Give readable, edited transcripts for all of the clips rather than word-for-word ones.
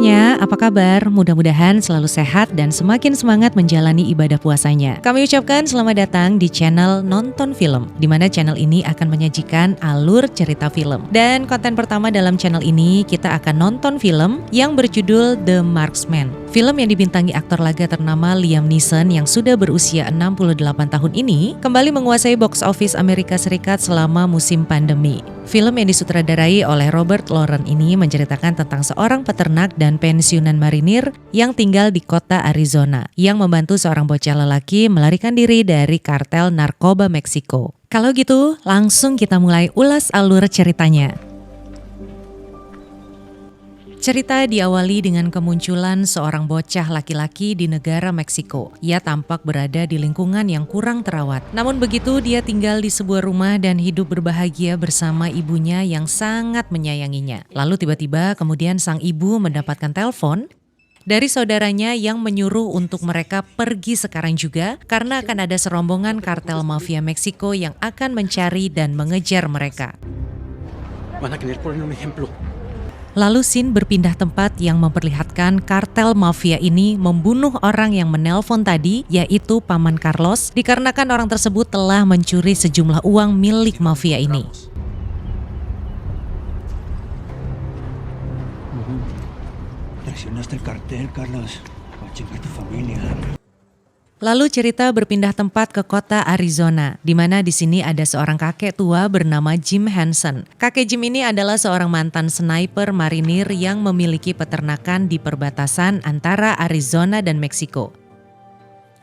semuanya, apa kabar? Mudah-mudahan selalu sehat dan semakin semangat menjalani ibadah puasanya. Kami ucapkan selamat datang di channel Nonton Film, di mana channel ini akan menyajikan alur cerita film. Dan konten pertama dalam channel ini, kita akan nonton film yang berjudul The Marksman. Film yang dibintangi aktor laga ternama Liam Neeson yang sudah berusia 68 tahun ini, kembali menguasai box office Amerika Serikat selama musim pandemi. Film yang disutradarai oleh Robert Loren ini menceritakan tentang seorang peternak dan pensiunan marinir yang tinggal di kota Arizona yang membantu seorang bocah lelaki melarikan diri dari kartel narkoba Meksiko. Kalau gitu, langsung kita mulai ulas alur ceritanya. Cerita diawali dengan kemunculan seorang bocah laki-laki di negara Meksiko. Ia tampak berada di lingkungan yang kurang terawat. Namun begitu, dia tinggal di sebuah rumah dan hidup berbahagia bersama ibunya yang sangat menyayanginya. Lalu tiba-tiba kemudian sang ibu mendapatkan telepon dari saudaranya yang menyuruh untuk mereka pergi sekarang juga karena akan ada serombongan kartel mafia Meksiko yang akan mencari dan mengejar mereka. Lalu scene berpindah tempat yang memperlihatkan kartel mafia ini membunuh orang yang menelpon tadi, yaitu Paman Carlos, dikarenakan orang tersebut telah mencuri sejumlah uang milik mafia ini. Traicionaste el cartel, Carlos. Va a chingar tu familia. Lalu cerita berpindah tempat ke kota Arizona, di mana di sini ada seorang kakek tua bernama Jim Henson. Kakek Jim ini adalah seorang mantan sniper marinir yang memiliki peternakan di perbatasan antara Arizona dan Meksiko.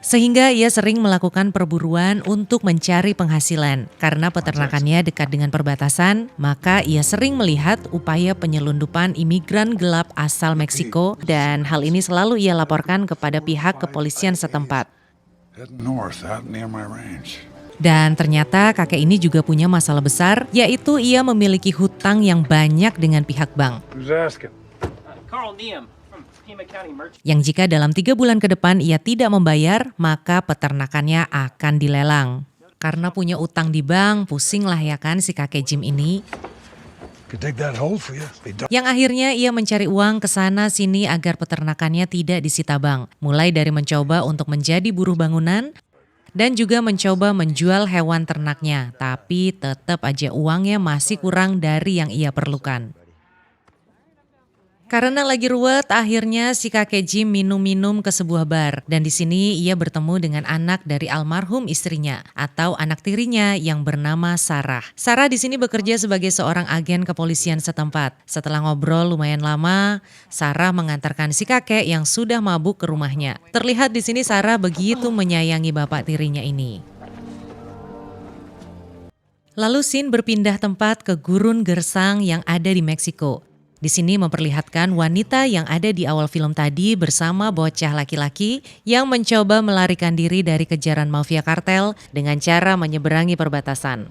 Sehingga ia sering melakukan perburuan untuk mencari penghasilan. Karena peternakannya dekat dengan perbatasan, maka ia sering melihat upaya penyelundupan imigran gelap asal Meksiko dan hal ini selalu ia laporkan kepada pihak kepolisian setempat. Dan ternyata kakek ini juga punya masalah besar, yaitu ia memiliki hutang yang banyak dengan pihak bank. Yang jika dalam 3 bulan ke depan ia tidak membayar, maka peternakannya akan dilelang. Karena punya utang di bank, pusing lah ya kan si kakek Jim ini. Yang akhirnya ia mencari uang ke sana sini agar peternakannya tidak disita bank. Mulai dari mencoba untuk menjadi buruh bangunan dan juga mencoba menjual hewan ternaknya. Tapi tetap aja uangnya masih kurang dari yang ia perlukan. Karena lagi ruwet, akhirnya si kakek Jim minum-minum ke sebuah bar. Dan di sini ia bertemu dengan anak dari almarhum istrinya atau anak tirinya yang bernama Sarah. Sarah di sini bekerja sebagai seorang agen kepolisian setempat. Setelah ngobrol lumayan lama, Sarah mengantarkan si kakek yang sudah mabuk ke rumahnya. Terlihat di sini Sarah begitu menyayangi bapak tirinya ini. Lalu scene berpindah tempat ke gurun gersang yang ada di Meksiko. Di sini memperlihatkan wanita yang ada di awal film tadi bersama bocah laki-laki yang mencoba melarikan diri dari kejaran mafia kartel dengan cara menyeberangi perbatasan.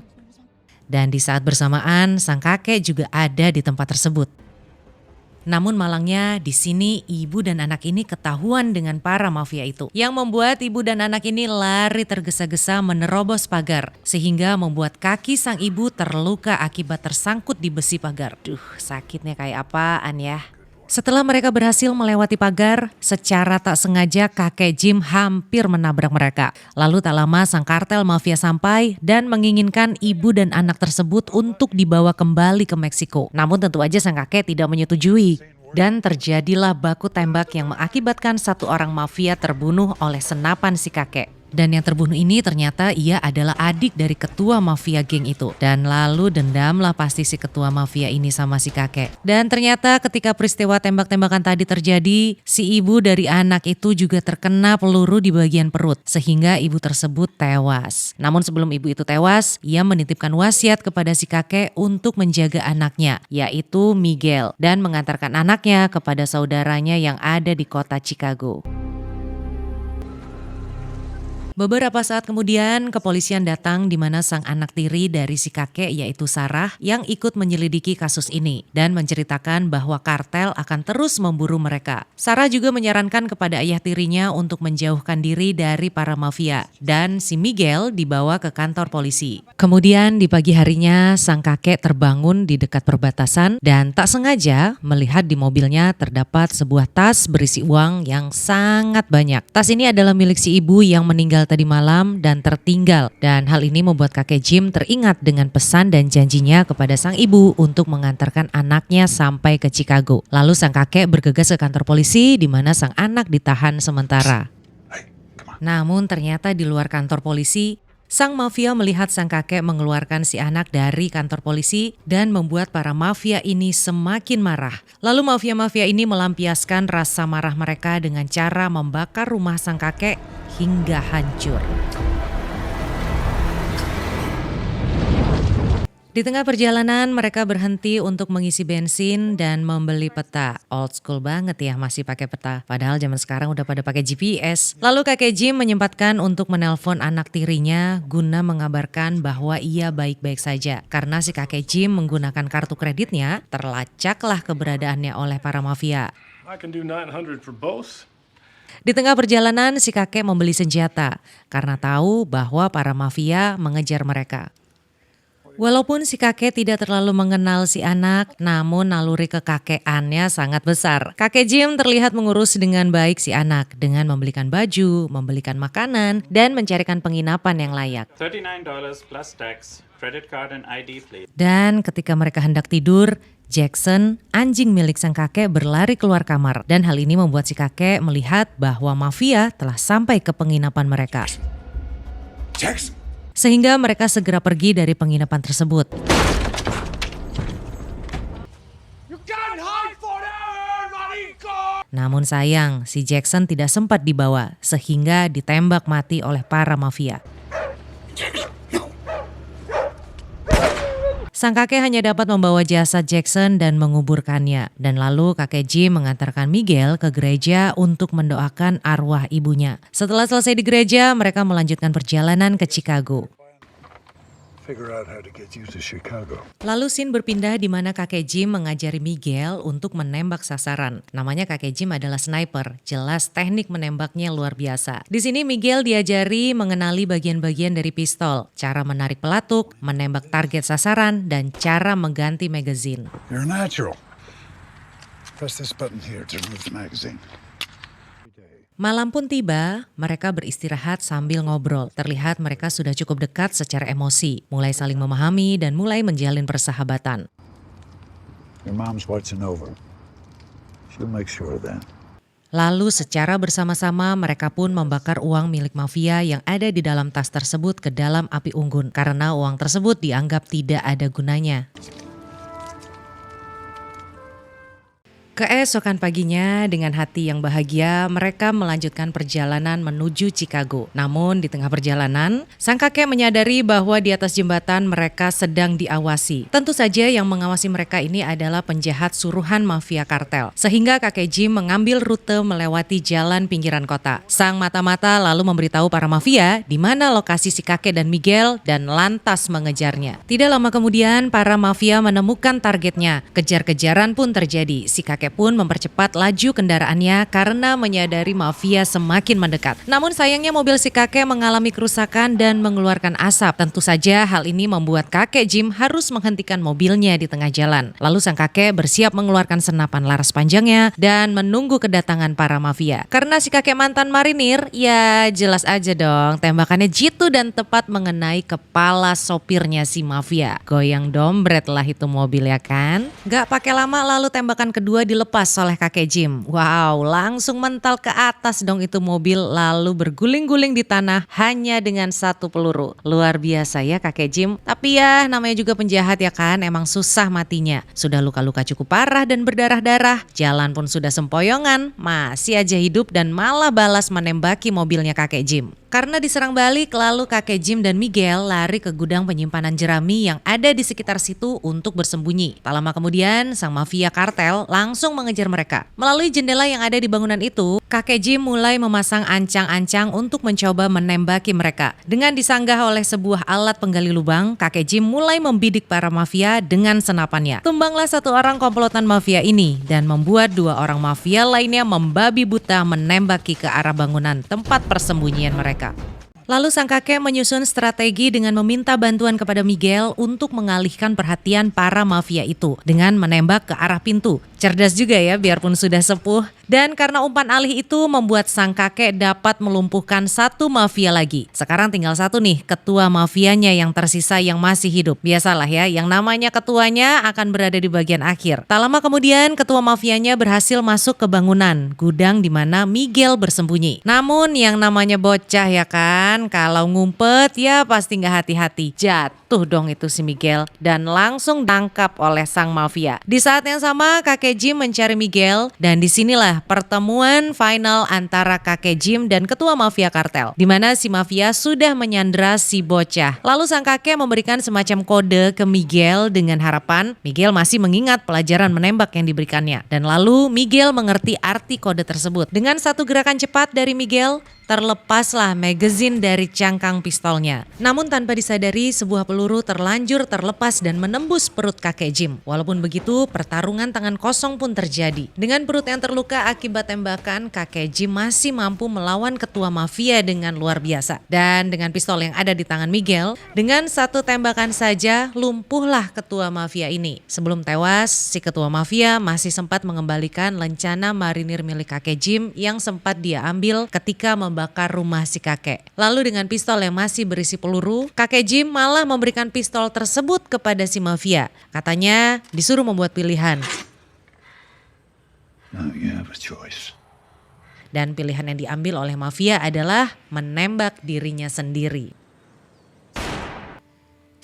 Dan di saat bersamaan, sang kakek juga ada di tempat tersebut. Namun malangnya di sini ibu dan anak ini ketahuan dengan para mafia itu. Yang membuat ibu dan anak ini lari tergesa-gesa menerobos pagar. Sehingga membuat kaki sang ibu terluka akibat tersangkut di besi pagar. Duh, sakitnya kayak apaan ya. Setelah mereka berhasil melewati pagar, secara tak sengaja kakek Jim hampir menabrak mereka. Lalu tak lama sang kartel mafia sampai dan menginginkan ibu dan anak tersebut untuk dibawa kembali ke Meksiko. Namun tentu aja sang kakek tidak menyetujui. Dan terjadilah baku tembak yang mengakibatkan satu orang mafia terbunuh oleh senapan si kakek. Dan yang terbunuh ini ternyata ia adalah adik dari ketua mafia geng itu. Dan lalu dendamlah pasti si ketua mafia ini sama si kakek. Dan ternyata ketika peristiwa tembak-tembakan tadi terjadi, si ibu dari anak itu juga terkena peluru di bagian perut. Sehingga ibu tersebut tewas. Namun sebelum ibu itu tewas, ia menitipkan wasiat kepada si kakek untuk menjaga anaknya, yaitu Miguel. Dan mengantarkan anaknya kepada saudaranya yang ada di kota Chicago. Beberapa saat kemudian, kepolisian datang di mana sang anak tiri dari si kakek yaitu Sarah yang ikut menyelidiki kasus ini dan menceritakan bahwa kartel akan terus memburu mereka. Sarah juga menyarankan kepada ayah tirinya untuk menjauhkan diri dari para mafia dan si Miguel dibawa ke kantor polisi. Kemudian di pagi harinya, sang kakek terbangun di dekat perbatasan dan tak sengaja melihat di mobilnya terdapat sebuah tas berisi uang yang sangat banyak. Tas ini adalah milik si ibu yang meninggal tadi malam dan tertinggal, dan hal ini membuat kakek Jim teringat dengan pesan dan janjinya kepada sang ibu untuk mengantarkan anaknya sampai ke Chicago. Lalu sang kakek bergegas ke kantor polisi di mana sang anak ditahan sementara. Namun ternyata di luar kantor polisi, sang mafia melihat sang kakek mengeluarkan si anak dari kantor polisi dan membuat para mafia ini semakin marah. Lalu mafia-mafia ini melampiaskan rasa marah mereka dengan cara membakar rumah sang kakek hingga hancur. Di tengah perjalanan mereka berhenti untuk mengisi bensin dan membeli peta. Old school banget ya, masih pakai peta. Padahal zaman sekarang udah pada pakai GPS. Lalu kakek Jim menyempatkan untuk menelpon anak tirinya guna mengabarkan bahwa ia baik-baik saja. Karena si kakek Jim menggunakan kartu kreditnya, terlacaklah keberadaannya oleh para mafia. I can do 900 for both. Di tengah perjalanan si kakek membeli senjata karena tahu bahwa para mafia mengejar mereka. Walaupun si kakek tidak terlalu mengenal si anak, namun naluri kekakeannya sangat besar. Kakek Jim terlihat mengurus dengan baik si anak dengan membelikan baju, membelikan makanan, dan mencarikan penginapan yang layak. $39 plus tax, credit card and ID please. Dan ketika mereka hendak tidur, Jackson, anjing milik sang kakek berlari keluar kamar. Dan hal ini membuat si kakek melihat bahwa mafia telah sampai ke penginapan mereka. Jackson! Sehingga mereka segera pergi dari penginapan tersebut. Namun sayang, si Jackson tidak sempat dibawa sehingga ditembak mati oleh para mafia. Sang kakek hanya dapat membawa jasad Jackson dan menguburkannya. Dan lalu kakek Jim mengantarkan Miguel ke gereja untuk mendoakan arwah ibunya. Setelah selesai di gereja, mereka melanjutkan perjalanan ke Chicago. Lalu scene berpindah di mana kakek Jim mengajari Miguel untuk menembak sasaran. Namanya kakek Jim adalah sniper, jelas teknik menembaknya luar biasa. Di sini Miguel diajari mengenali bagian-bagian dari pistol, cara menarik pelatuk, menembak target sasaran, dan cara mengganti magazine. You're a natural. Press this button here to remove the magazine. Malam pun tiba, mereka beristirahat sambil ngobrol. Terlihat mereka sudah cukup dekat secara emosi, mulai saling memahami dan mulai menjalin persahabatan. Your mom's watching over. She'll make sure of that. Lalu secara bersama-sama mereka pun membakar uang milik mafia yang ada di dalam tas tersebut ke dalam api unggun. Karena uang tersebut dianggap tidak ada gunanya. Keesokan paginya, dengan hati yang bahagia, mereka melanjutkan perjalanan menuju Chicago. Namun di tengah perjalanan, sang kakek menyadari bahwa di atas jembatan mereka sedang diawasi. Tentu saja yang mengawasi mereka ini adalah penjahat suruhan mafia kartel. Sehingga kakek Jim mengambil rute melewati jalan pinggiran kota. Sang mata-mata lalu memberitahu para mafia di mana lokasi si kakek dan Miguel dan lantas mengejarnya. Tidak lama kemudian, para mafia menemukan targetnya. Kejar-kejaran pun terjadi. Si kakek pun mempercepat laju kendaraannya karena menyadari mafia semakin mendekat. Namun sayangnya mobil si kakek mengalami kerusakan dan mengeluarkan asap. Tentu saja hal ini membuat kakek Jim harus menghentikan mobilnya di tengah jalan. Lalu sang kakek bersiap mengeluarkan senapan laras panjangnya dan menunggu kedatangan para mafia. Karena si kakek mantan marinir, ya jelas aja dong tembakannya jitu dan tepat mengenai kepala sopirnya si mafia. Goyang dombret lah itu mobil ya kan? Gak pakai lama lalu tembakan kedua dilepas oleh kakek Jim. Wow, langsung mental ke atas dong itu mobil lalu berguling-guling di tanah hanya dengan satu peluru. Luar biasa ya kakek Jim. Tapi ya namanya juga penjahat ya kan, emang susah matinya. Sudah luka-luka cukup parah dan berdarah-darah. Jalan pun sudah sempoyongan, masih aja hidup dan malah balas menembaki mobilnya kakek Jim. Karena diserang balik, lalu kakek Jim dan Miguel lari ke gudang penyimpanan jerami yang ada di sekitar situ untuk bersembunyi. Tak lama kemudian, sang mafia kartel langsung mengejar mereka. Melalui jendela yang ada di bangunan itu, kakek Jim mulai memasang ancang-ancang untuk mencoba menembaki mereka. Dengan disanggah oleh sebuah alat penggali lubang, kakek Jim mulai membidik para mafia dengan senapannya. Tumbanglah satu orang komplotan mafia ini dan membuat dua orang mafia lainnya membabi buta menembaki ke arah bangunan tempat persembunyian mereka. Lalu sang kakek menyusun strategi dengan meminta bantuan kepada Miguel untuk mengalihkan perhatian para mafia itu dengan menembak ke arah pintu. Cerdas juga ya biarpun sudah sepuh. Dan karena umpan alih itu membuat sang kakek dapat melumpuhkan satu mafia lagi. Sekarang tinggal satu nih, ketua mafianya yang tersisa yang masih hidup. Biasalah ya, yang namanya ketuanya akan berada di bagian akhir. Tak lama kemudian ketua mafianya berhasil masuk ke bangunan, gudang di mana Miguel bersembunyi. Namun yang namanya bocah ya kan, kalau ngumpet ya pasti nggak hati-hati. Jatuh dong itu si Miguel dan langsung ditangkap oleh sang mafia. Di saat yang sama kakek Jim mencari Miguel dan disinilah pertemuan final antara kakek Jim dan ketua mafia kartel, di mana si mafia sudah menyandra si bocah. Lalu sang kakek memberikan semacam kode ke Miguel dengan harapan Miguel masih mengingat pelajaran menembak yang diberikannya. Dan lalu Miguel mengerti arti kode tersebut. Dengan satu gerakan cepat dari Miguel, terlepaslah magazine dari cangkang pistolnya. Namun tanpa disadari sebuah peluru terlanjur terlepas dan menembus perut kakek Jim. Walaupun begitu, pertarungan tangan kosong pun terjadi. Dengan perut yang terluka akibat tembakan, kakek Jim masih mampu melawan ketua mafia dengan luar biasa. Dan dengan pistol yang ada di tangan Miguel, dengan satu tembakan saja lumpuhlah ketua mafia ini. Sebelum tewas, si ketua mafia masih sempat mengembalikan lencana marinir milik kakek Jim yang sempat dia ambil ketika membakar rumah si kakek. Lalu dengan pistol yang masih berisi peluru, kakek Jim malah memberikan pistol tersebut kepada si mafia. Katanya disuruh membuat pilihan. Now you have a choice. Dan pilihan yang diambil oleh mafia adalah menembak dirinya sendiri.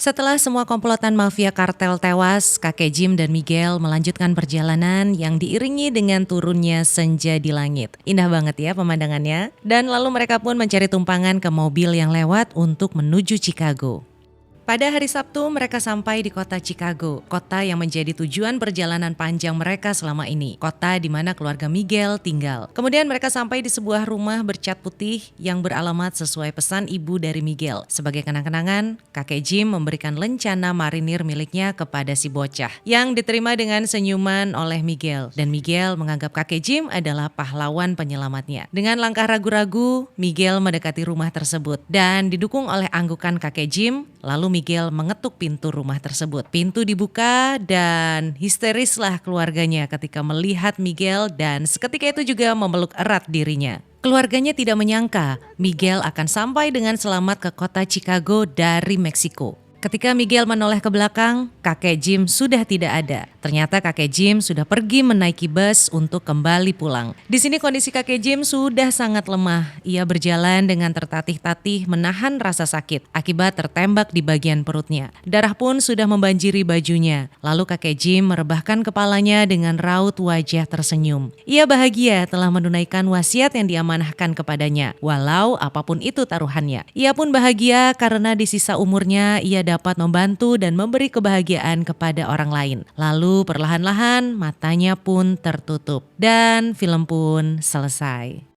Setelah semua komplotan mafia kartel tewas, kakek Jim dan Miguel melanjutkan perjalanan yang diiringi dengan turunnya senja di langit. Indah banget ya pemandangannya. Dan lalu mereka pun mencari tumpangan ke mobil yang lewat untuk menuju Chicago. Pada hari Sabtu mereka sampai di kota Chicago, kota yang menjadi tujuan perjalanan panjang mereka selama ini, kota di mana keluarga Miguel tinggal. Kemudian mereka sampai di sebuah rumah bercat putih yang beralamat sesuai pesan ibu dari Miguel. Sebagai kenang-kenangan, kakek Jim memberikan lencana marinir miliknya kepada si bocah, yang diterima dengan senyuman oleh Miguel. Dan Miguel menganggap kakek Jim adalah pahlawan penyelamatnya. Dengan langkah ragu-ragu, Miguel mendekati rumah tersebut dan didukung oleh anggukan kakek Jim, lalu Miguel mengetuk pintu rumah tersebut. Pintu dibuka dan histerislah keluarganya ketika melihat Miguel dan seketika itu juga memeluk erat dirinya. Keluarganya tidak menyangka Miguel akan sampai dengan selamat ke kota Chicago dari Meksiko. Ketika Miguel menoleh ke belakang, kakek Jim sudah tidak ada. Ternyata kakek Jim sudah pergi menaiki bus untuk kembali pulang. Di sini kondisi kakek Jim sudah sangat lemah. Ia berjalan dengan tertatih-tatih menahan rasa sakit akibat tertembak di bagian perutnya. Darah pun sudah membanjiri bajunya. Lalu kakek Jim merebahkan kepalanya dengan raut wajah tersenyum. Ia bahagia telah menunaikan wasiat yang diamanahkan kepadanya, walau apapun itu taruhannya. Ia pun bahagia karena di sisa umurnya ia dapat membantu dan memberi kebahagiaan kepada orang lain. Lalu perlahan-lahan matanya pun tertutup dan film pun selesai.